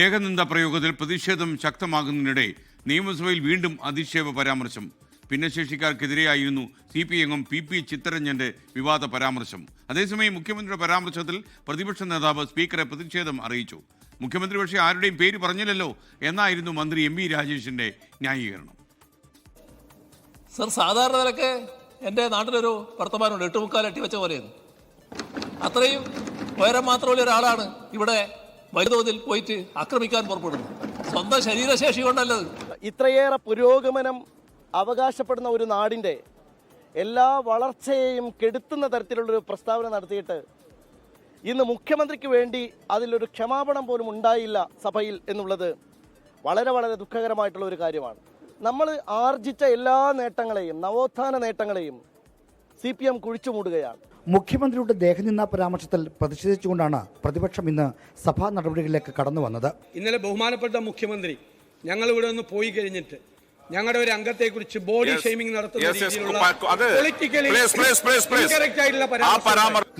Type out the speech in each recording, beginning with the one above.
ഏകനിന്ദ പ്രയോഗത്തിൽ പ്രതിഷേധം ശക്തമാകുന്നതിനിടെ നിയമസഭയിൽ വീണ്ടും അധിക്ഷേപ പരാമർശം. ഭിന്നശേഷിക്കാർക്കെതിരെയായിരുന്നു CPI PP ചിത്തരഞ്ജന്റെ വിവാദ പരാമർശം. അതേസമയം മുഖ്യമന്ത്രിയുടെ പരാമർശത്തിൽ പ്രതിപക്ഷ നേതാവ് സ്പീക്കറെ പ്രതിഷേധം അറിയിച്ചു. മുഖ്യമന്ത്രി പക്ഷേ ആരുടെയും പേര് പറഞ്ഞില്ലല്ലോ എന്നായിരുന്നു മന്ത്രി MB രാജേഷിന്റെ ന്യായീകരണം. സർ, സാധാരണ നിലക്ക് എൻ്റെ നാട്ടിലൊരു വർത്തമാനമുണ്ട്, 8 അട്ടി വെച്ച പോലെയെന്ന്. അത്രയും ഉയരം മാത്രമുള്ള ഒരാളാണ് ഇവിടെ വലുതോതിൽ പോയിട്ട് ആക്രമിക്കാൻ പുറപ്പെടുന്നു. സ്വന്തം ശരീരശേഷി കൊണ്ടല്ലത്. ഇത്രയേറെ പുരോഗമനം അവകാശപ്പെടുന്ന ഒരു നാടിൻ്റെ എല്ലാ വളർച്ചയെയും കെടുത്തുന്ന തരത്തിലുള്ളൊരു പ്രസ്താവന നടത്തിയിട്ട് ഇന്ന് മുഖ്യമന്ത്രിക്ക് വേണ്ടി അതിലൊരു ക്ഷമാപണം പോലും ഉണ്ടായില്ല സഭയിൽ എന്നുള്ളത് വളരെ വളരെ ദുഃഖകരമായിട്ടുള്ള ഒരു കാര്യമാണ്. നമ്മൾ ആർജിച്ച എല്ലാ നേട്ടങ്ങളെയും നവോത്ഥാന നേട്ടങ്ങളെയും CPM കുഴിച്ചു മൂടുകയാണ്. മുഖ്യമന്ത്രിയുടെ ദേഹനിന്ദ പരാമർശത്തിൽ പ്രതിഷേധിച്ചുകൊണ്ടാണ് പ്രതിപക്ഷം ഇന്ന് സഭാ നടപടികളിലേക്ക് കടന്നു വന്നത്. ഇന്നലെ ബഹുമാനപ്പെട്ട മുഖ്യമന്ത്രി ഞങ്ങൾ ഇവിടെ നിന്ന് പോയി കഴിഞ്ഞിട്ട് ഞങ്ങളുടെ ഒരു അംഗത്തെക്കുറിച്ച് ബോഡി ഷെയ്മിംഗ് നടത്തുന്ന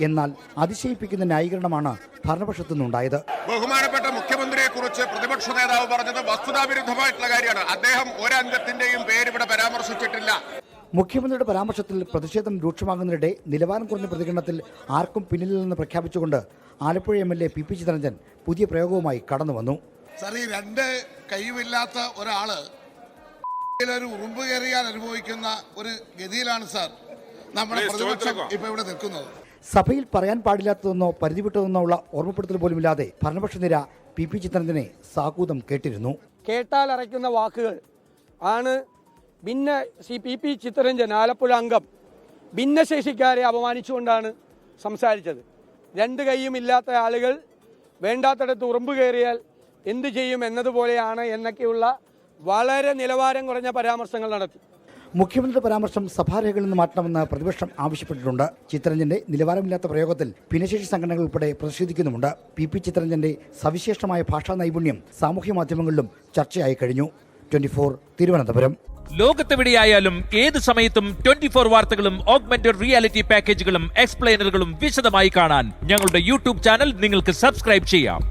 എന്നാൽ അതിശയിപ്പിക്കുന്ന ന്യായീകരണമാണ് ഭരണപക്ഷത്തു നിന്നുണ്ടായത്. ബഹുമാനപ്പെട്ട മുഖ്യമന്ത്രിയെ കുറിച്ച് പ്രതിപക്ഷ നേതാവ് പറഞ്ഞത് വസ്തുതാവിരുദ്ധമായിട്ടുള്ള കാര്യമാണ്. അദ്ദേഹം ഒരംഗത്തിന്റെയും പേര് ഇവിടെ പരാമർശിച്ചിട്ടില്ല. മുഖ്യമന്ത്രിയുടെ പരാമർശത്തിൽ പ്രതിഷേധം രൂക്ഷമാകുന്നതിനിടെ നിലവാരം കുറഞ്ഞ പ്രതികരണത്തിൽ ആർക്കും പിന്നിലെന്ന് പ്രഖ്യാപിച്ചുകൊണ്ട് ആലപ്പുഴ MLA PP ചിത്തരഞ്ജൻ പുതിയ പ്രയോഗവുമായി കടന്നു വന്നു. സാർ, ഈ 2 കൈയുമില്ലാത്ത ഒരാള് ഒരു ഉറുമ്പ് കയറിയാൽ അനുഭവിക്കുന്ന ഒരു ഗതിയിലാണ് സാർ നമ്മുടെ പ്രതിപക്ഷം ഇപ്പൊ ഇവിടെ നിൽക്കുന്നത്. സഭയിൽ പറയാൻ പാടില്ലാത്തതെന്നോ പരിധി വിട്ടതെന്നോ ഉള്ള ഓർമ്മപ്പെടുത്തൽ പോലുമില്ലാതെ ഭരണപക്ഷ നിര PP ചിത്തരഞ്ജനെ സാകൂതം കേട്ടിരുന്നു. കേട്ടാൽ അറയ്ക്കുന്ന വാക്കുകൾ ആണ് PP ചിത്തരഞ്ജൻ ആലപ്പുഴ അംഗം ഭിന്നശേഷിക്കാരെ അപമാനിച്ചുകൊണ്ടാണ് സംസാരിച്ചത്. 2 കൈയും ഇല്ലാത്ത ആളുകൾ വേണ്ടാത്തടത്ത് ഉറുമ്പ് കയറിയാൽ എന്തു ചെയ്യും എന്നതുപോലെയാണ് എന്നൊക്കെയുള്ള വളരെ നിലവാരം കുറഞ്ഞ പരാമർശങ്ങൾ നടത്തി. മുഖ്യമന്ത്രിയുടെ പരാമർശം സഭാരേഖകളിൽ നിന്ന് മാറ്റണമെന്ന് പ്രതിപക്ഷം ആവശ്യപ്പെട്ടിട്ടുണ്ട്. ചിത്തരഞ്ജന്റെ നിലവാരമില്ലാത്ത പ്രയോഗത്തിൽ ഭിന്നശേഷി സംഘടനകൾ ഉൾപ്പെടെ പ്രതിഷേധിക്കുന്നുമുണ്ട്. PP ചിത്തരഞ്ജന്റെ സവിശേഷമായ ഭാഷാ നൈപുണ്യം സാമൂഹ്യ മാധ്യമങ്ങളിലും ചർച്ചയായി കഴിഞ്ഞു. 24 തിരുവനന്തപുരം. ലോകത്തെവിടെയായാലും ഏത് സമയത്തും 24 വാർത്തകളും ഓഗ്മെന്റഡ് റിയാലിറ്റി പാക്കേജുകളും എക്സ്പ്ലെയിനറുകളും വിശദമായി കാണാൻ ഞങ്ങളുടെ YouTube ചാനൽ നിങ്ങൾക്ക് സബ്സ്ക്രൈബ് ചെയ്യാം.